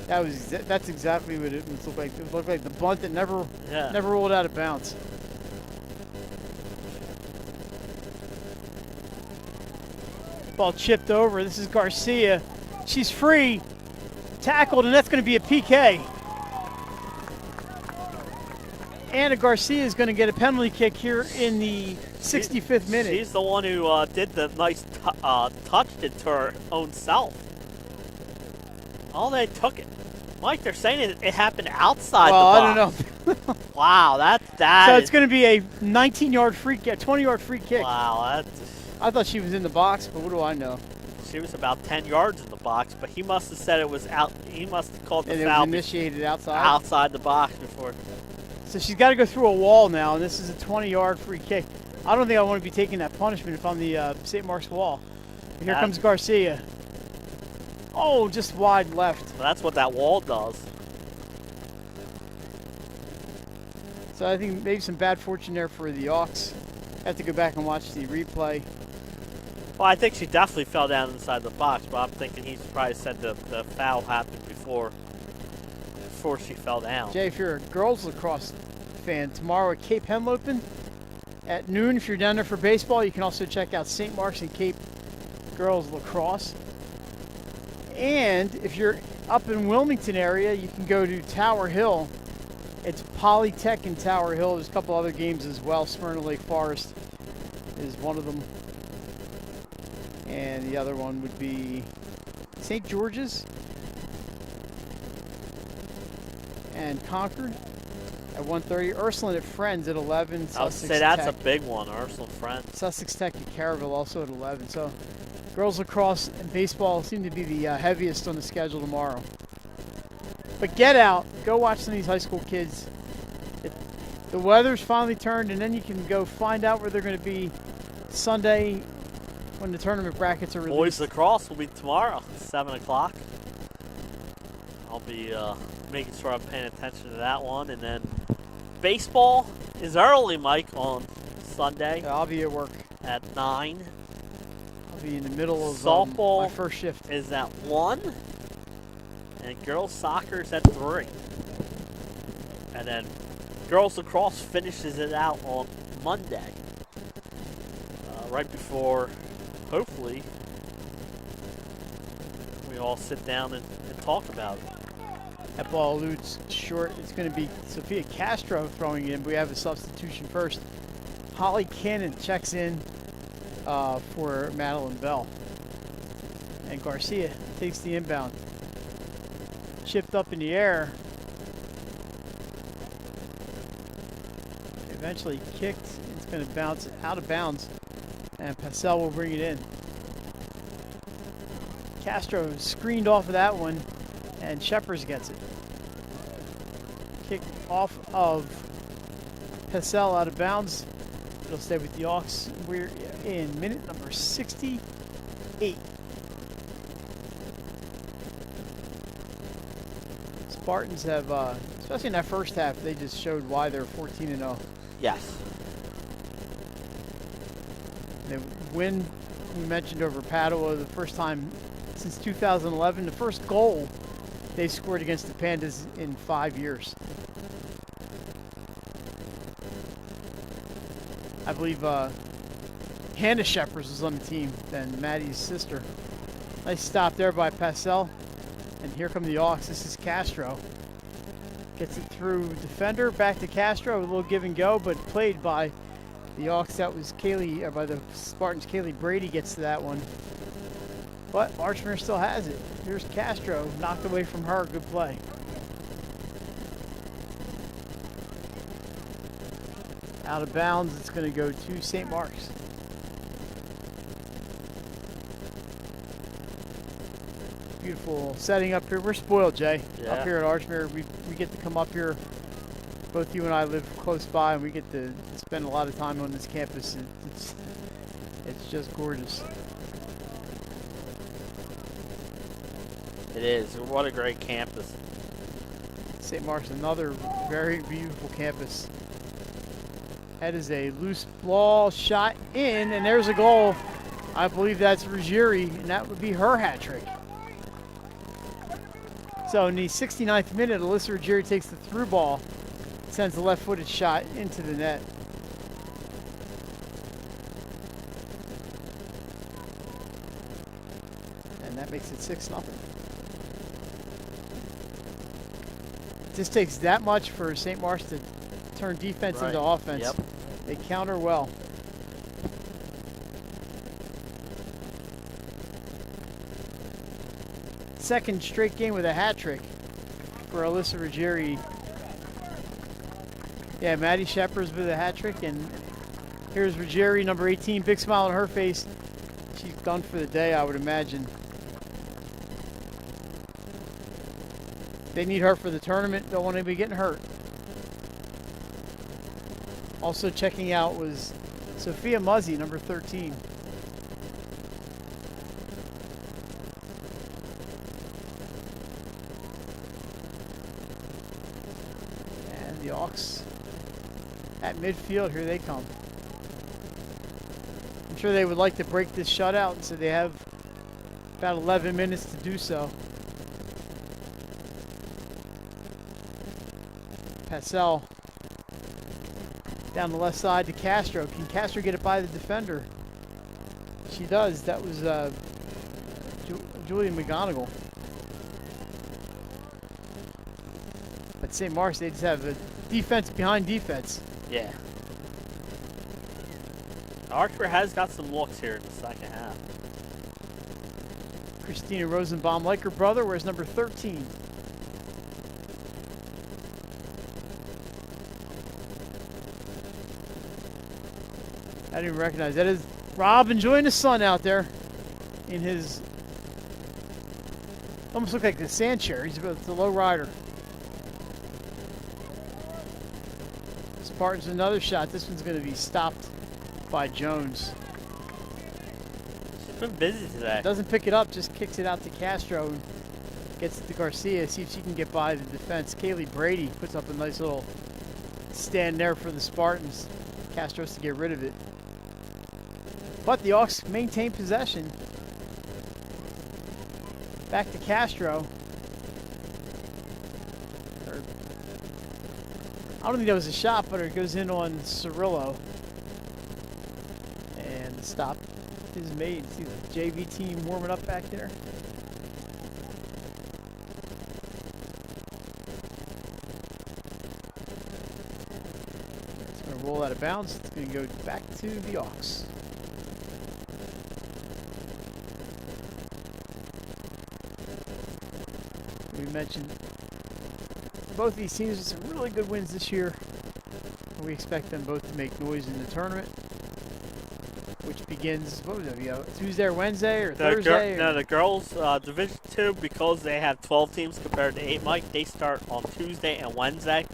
That's exactly what it looked like. It looked like the bunt that never rolled out of bounds. Ball chipped over. This is Garcia. She's free. Tackled, and that's going to be a PK. Anna Garcia is going to get a penalty kick here in the 65th minute.
She's the one who did the nice touch it to her own self. Oh, they took it. Mike, they're saying it happened outside the box.
I don't know.
Wow, that
So it's going to be a 19-yard free kick, 20-yard free kick.
Wow,
I thought she was in the box, but what do I know?
She was about 10 yards in the box, but he must have said it was out. He must have called the
and
foul.
It was initiated outside?
Outside the box before.
So she's got to go through a wall now, and this is a 20-yard free kick. I don't think I want to be taking that punishment if I'm the St. Mark's wall. But here comes Garcia. Oh, just wide left.
Well, that's what that wall does.
So I think maybe some bad fortune there for the Hawks. I have to go back and watch the replay.
Well, I think she definitely fell down inside the box, but I'm thinking he probably said the foul happened before she fell down.
Jay, if you're a girls lacrosse fan, tomorrow at Cape Henlopen at noon, if you're down there for baseball, you can also check out St. Mark's and Cape Girls Lacrosse. And if you're up in Wilmington area, you can go to Tower Hill. It's Polytech in Tower Hill. There's a couple other games as well. Smyrna Lake Forest is one of them. And the other one would be St. George's and Concord at 1:30. Ursuline at Friends at 11.
I would say that's a big one, Ursuline Friends.
Sussex Tech at Caryville also at 11. So girls lacrosse and baseball seem to be the heaviest on the schedule tomorrow. But get out. Go watch some of these high school kids. The weather's finally turned, and then you can go find out where they're going to be Sunday when the tournament brackets are released.
Boys lacrosse will be tomorrow, 7 o'clock. I'll be making sure I'm paying attention to that one. And then baseball is early, Mike, on Sunday.
Yeah, I'll be at work.
At 9.
I'll be in the middle of
softball
my first shift.
Is at 1. And girls soccer is at 3. And then girls lacrosse finishes it out on Monday. Right before, hopefully, we all sit down and talk about it.
That ball eludes short. It's going to be Sophia Castro throwing in. We have a substitution first. Holly Cannon checks in for Madeline Bell. And Garcia takes the inbound. Chipped up in the air. Eventually kicked. It's going to bounce out of bounds. And Passell will bring it in. Castro screened off of that one. And Shepers gets it. Kick off of Passell out of bounds. It'll stay with the Hawks. We're in minute number 68. Spartans have, especially in that first half, they just showed why they're 14-0.
Yes.
They win, we mentioned, over Padua the first time since 2011. The first goal they scored against the Pandas in 5 years. I believe Hannah Shepers was on the team, then Maddie's sister. Nice stop there by Passell. And here come the Hawks. This is Castro. Gets it through defender, back to Castro. A little give and go, but played by the Hawks. That was Kaylee, by the Spartans. Kaylee Brady gets to that one. But Archmere still has it. Here's Castro, knocked away from her. Good play. Out of bounds, it's going to go to St. Mark's. Beautiful setting up here. We're spoiled, Jay.
Yeah.
Up here at Archmere, we get to come up here. Both you and I live close by, and we get to spend a lot of time on this campus. It's just gorgeous.
It is. What a great campus.
St. Mark's, another very beautiful campus. That is a loose ball shot in, and there's a goal. I believe that's Ruggieri, and that would be her hat trick. So in the 69th minute, Alyssa Ruggieri takes the through ball, sends the left-footed shot into the net. And that makes it 6-0. It just takes that much for St. Mark's to turn defense into offense.
Yep.
They counter well. Second straight game with a hat trick for Alyssa Ruggieri. Yeah, Maddie Shepers with a hat trick, and here's Ruggieri, number 18, big smile on her face. She's done for the day, I would imagine. They need her for the tournament. Don't want anybody getting hurt. Also checking out was Sophia Muzzy, number 13. And the Hawks at midfield, here they come. I'm sure they would like to break this shutout, so they have about 11 minutes to do so. Passell down the left side to Castro. Can Castro get it by the defender? She does. That was Julia McGonigal. But St. Mark's, they just have a defense behind defense.
Yeah. Archmere has got some looks here in the second half.
Christina Rosenbaum, like her brother, wears number 13. I didn't even recognize that. Is Rob enjoying the sun out there in his, almost look like the sand chair. He's a low rider. Spartans another shot. This one's going to be stopped by Jones.
She's been busy today.
Doesn't pick it up, just kicks it out to Castro and gets it to Garcia. See if she can get by the defense. Kaylee Brady puts up a nice little stand there for the Spartans. Castro has to get rid of it. But the Hawks maintain possession. Back to Castro. I don't think that was a shot, but it goes in on Cirillo. And the stop is made. See the JV team warming up back there. It's going to roll out of bounds. It's going to go back to the Hawks. We mentioned both these teams with some really good wins this year. We expect them both to make noise in the tournament, which begins, what was it, Tuesday or Wednesday or Thursday?
The girls Division II, because they have 12 teams compared to 8, Mike, they start on Tuesday and Wednesday.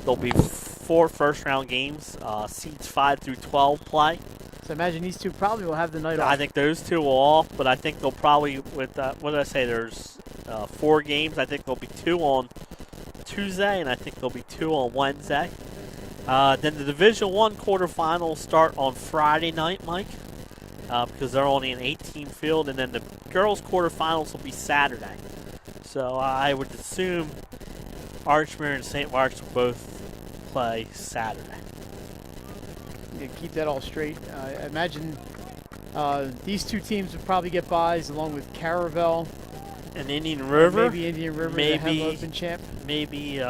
There'll be 4 first-round games, seeds 5 through 12 play.
So imagine these two probably will have the night off.
I think those two will off, but I think they'll probably, with what did I say, there's 4 games. I think there'll be 2 on Tuesday, and I think there'll be 2 on Wednesday. Then the Division I quarterfinals start on Friday night, Mike, because they're only an 8-team field, and then the girls quarterfinals will be Saturday. So I would assume Archmere and St. Mark's will both play Saturday.
Yeah, keep that all straight. I imagine these two teams would probably get byes along with Caravel.
And Indian River.
Maybe Indian River,
maybe,
the Open champ.
Maybe.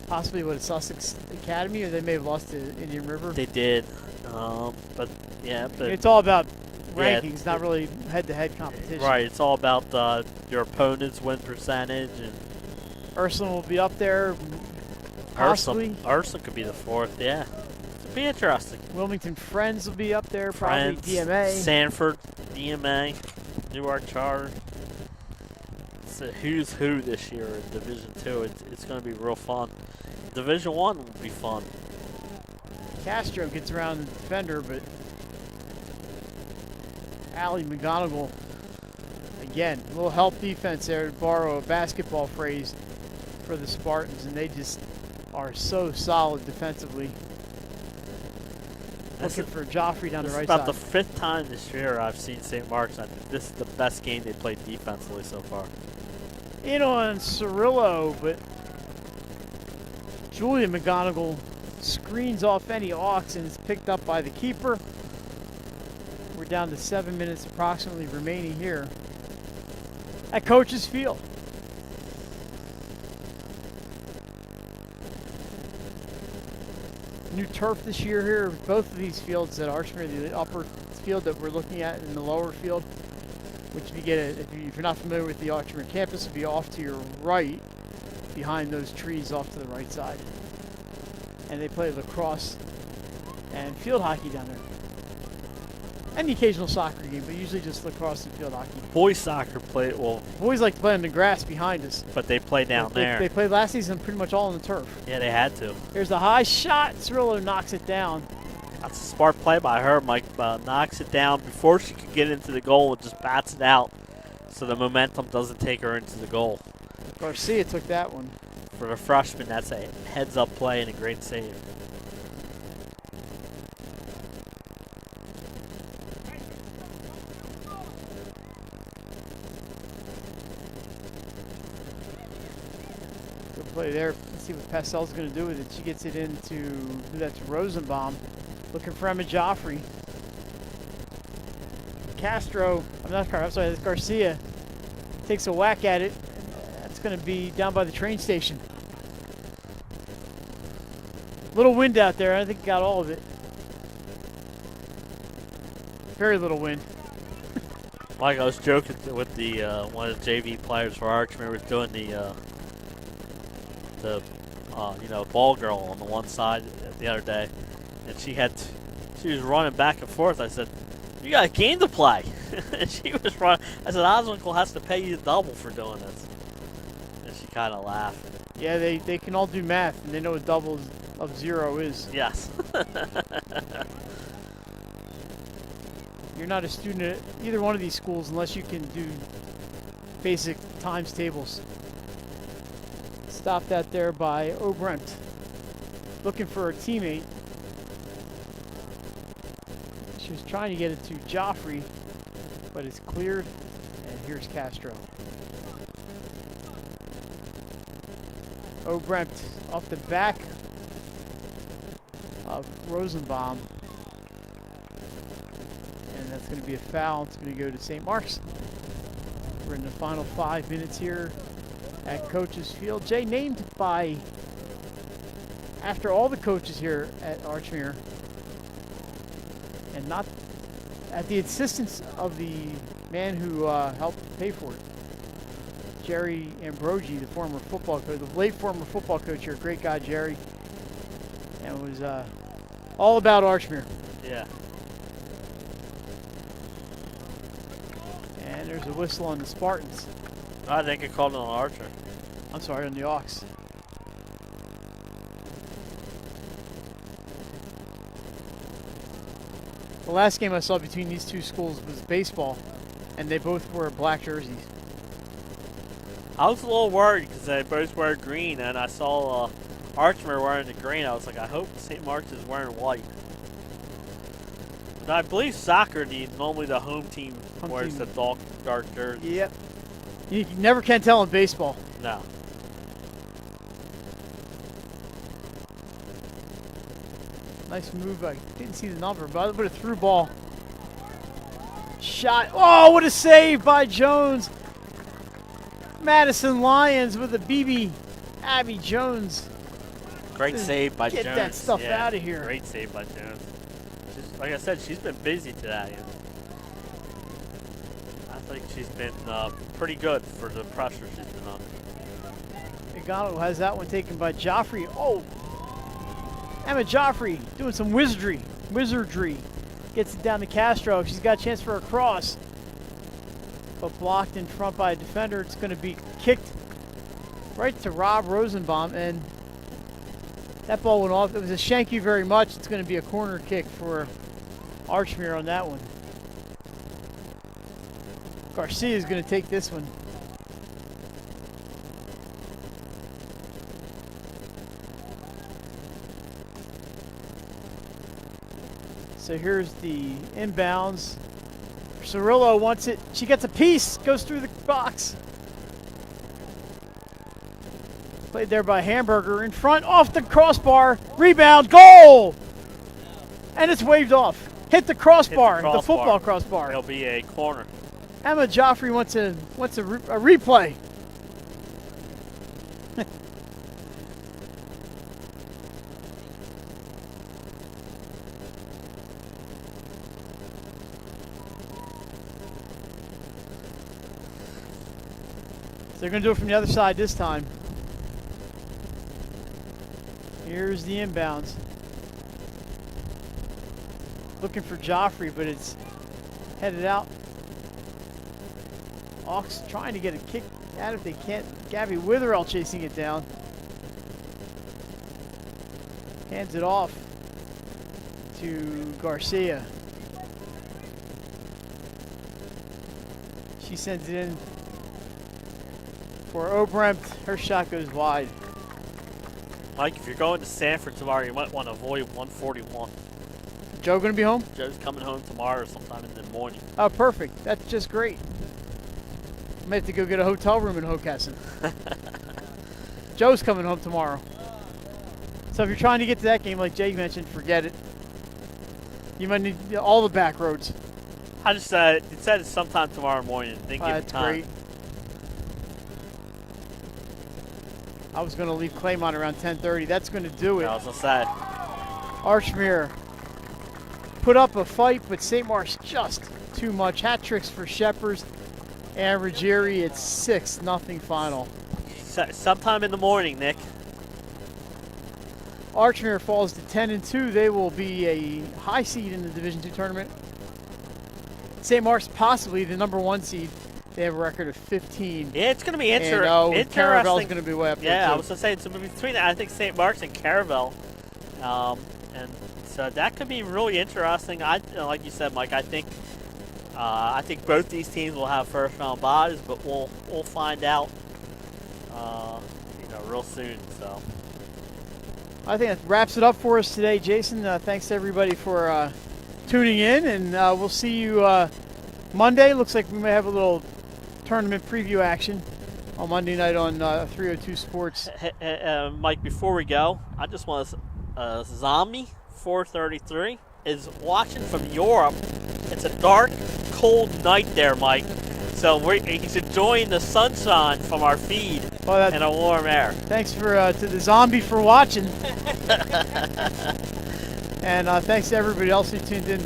Possibly what, Sussex Academy, or they may have lost to Indian River.
They did. But
it's all about rankings, not really head-to-head competition.
Right. It's all about your opponent's win percentage. And
Ursuline will be up there, possibly.
Ursuline could be the 4th, yeah. It'll be interesting.
Wilmington Friends will be up there,
Friends,
probably DMA.
Sanford, DMA, Newark Charter. It's a who's who this year in Division II. It's going to be real fun. Division I will be fun.
Castro gets around the defender, but Allie McGonigal, again, a little help defense there, to borrow a basketball phrase for the Spartans, and they just are so solid defensively. Looking for Joffrey down the right side.
This is about the 5th time this year I've seen St. Mark's. I think this is the best game they played defensively so far.
In on Cirillo, but Julia McGonigal screens off any Hawks and is picked up by the keeper. We're down to 7 minutes approximately remaining here at Coach's Field. New turf this year here. Both of these fields at Archmere, the upper field that we're looking at and the lower field, which if you're not familiar with the Archmere campus, would be off to your right, behind those trees off to the right side. And they play lacrosse and field hockey down there. And the occasional soccer game, but usually just lacrosse and field hockey.
Boys soccer
boys like to play on the grass behind us.
But they play down there.
They played last season pretty much all on the turf.
Yeah, they had to.
There's a high shot. Cirillo knocks it down.
That's a smart play by her. Mike knocks it down before she could get into the goal and just bats it out so the momentum doesn't take her into the goal.
Garcia took that one.
For the freshman, that's a heads-up play and a great save.
Good play there. Let's see what Pastel's going to do with it. She gets it into, that's Rosenbaum. Looking for Emma Joffrey. Castro, that's Garcia. Takes a whack at it. That's going to be down by the train station. Little wind out there. I think got all of it. Very little wind.
Mike, I was joking with the one of the JV players for Archmere was doing the ball girl on the one side the other day, and she was running back and forth. I said, "You got a game to play." And she was running. I said, "Oswinkel has to pay you double for doing this." And she kind of laughed.
Yeah, they can all do math, and they know what double of 0 is.
Yes.
You're not a student at either one of these schools unless you can do basic times tables. Stopped out there by O'Brent, looking for a teammate. She was trying to get it to Joffrey, but it's cleared, and here's Castro. O'Brent off the back of Rosenbaum. And that's going to be a foul. It's going to go to St. Mark's. We're in the final 5 minutes here at Coaches Field. Jay, named by, after all the coaches here at Archmere, and not at the insistence of the man who helped pay for it. Jerry Ambrogi, the former football coach, the late former football coach here, great guy Jerry, and it was all about Archmere.
Yeah.
And there's a whistle on the Spartans.
I think it called it on Archer.
I'm sorry, on the Ox. The last game I saw between these two schools was baseball, and they both wore black jerseys.
I was a little worried because they both wear green, and I saw Archmere wearing the green. I was like, I hope St. Mark's is wearing white. But I believe soccer, normally the home team wears the dark jersey.
Yep. You never can tell in baseball.
No.
Nice move. I didn't see the number, but a through ball. Shot. Oh, what a save by Jones. Madison Lions with a BB. Abby Jones.
Great save by Jones.
Get that stuff out of here.
Great save by Jones. Like I said, she's been busy today. I think she's been pretty good for the pressure she's been under.
Igano has that one taken by Joffrey. Oh, Emma Joffrey doing some wizardry. Gets it down to Castro. She's got a chance for a cross. But blocked in front by a defender. It's going to be kicked right to Rob Rosenbaum. And that ball went off. It was a shank you very much. It's going to be a corner kick for Archmere on that one. Garcia is going to take this one. So here's the inbounds. Cirillo wants it. She gets a piece. Goes through the box. Played there by Hamburger. In front. Off the crossbar. Rebound. Goal! And it's waved off. Hit the crossbar. The football crossbar.
It'll be a corner.
Emma Joffrey wants a replay. They're going to do it from the other side this time. Here's the inbounds. Looking for Joffrey, but it's headed out. Hawks trying to get a kick at it. They can't. Gabby Witherell chasing it down. Hands it off to Garcia. She sends it in for O'Brent. Her shot goes wide.
Mike, if you're going to Sanford tomorrow, you might want to avoid 141.
Joe going to be home?
Joe's coming home tomorrow sometime in the morning.
Oh, perfect. That's just great. I may have to go get a hotel room in Hockessin. Joe's coming home tomorrow. So if you're trying to get to that game, like Jay mentioned, forget it. You might need all the back roads.
I just it said it's sometime tomorrow morning. Didn't give
That's
time.
Great. I was going to leave Claymont around 10:30. That's going to do it.
I was going to say.
Archmere put up a fight, but St. Mark's just too much. Hat tricks for Shepherd and Ruggieri. It's 6-0 final.
Sometime in the morning, Nick.
Archmere falls to 10-2. They will be a high seed in the Division II tournament. St. Mark's possibly the number 1 seed. They have a record of 15.
Yeah, it's going to be
interesting. Caravel's going to be way up there.
Yeah,
too.
I was going to say it's between I think St. Mark's and Caravel, and so that could be really interesting. Like you said, Mike, I think both these teams will have first round byes, but we'll find out, real soon. So
I think that wraps it up for us today, Jason. Thanks to everybody for tuning in, and we'll see you Monday. Looks like we may have a little tournament preview action on Monday night on 302 Sports.
Mike, before we go, I just want to Zombie 433 is watching from Europe. It's a dark, cold night there, Mike. So he's enjoying the sunshine from our feed and a warm air.
Thanks to the Zombie for watching. And thanks to everybody else who tuned in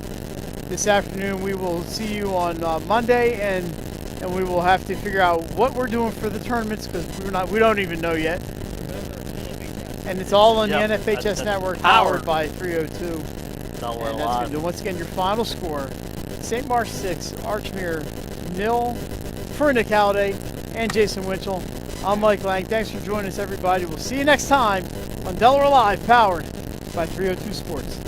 this afternoon. We will see you on Monday, and we will have to figure out what we're doing for the tournaments because we don't even know yet. And it's all on the NFHS network, powered by 302.
Delaware
and that's going to do once again your final score: St. Mark's 6, Archmere 0. For Nick Halliday and Jason Winchell, I'm Mike Lang. Thanks for joining us, everybody. We'll see you next time on Delaware Live, powered by 302 Sports.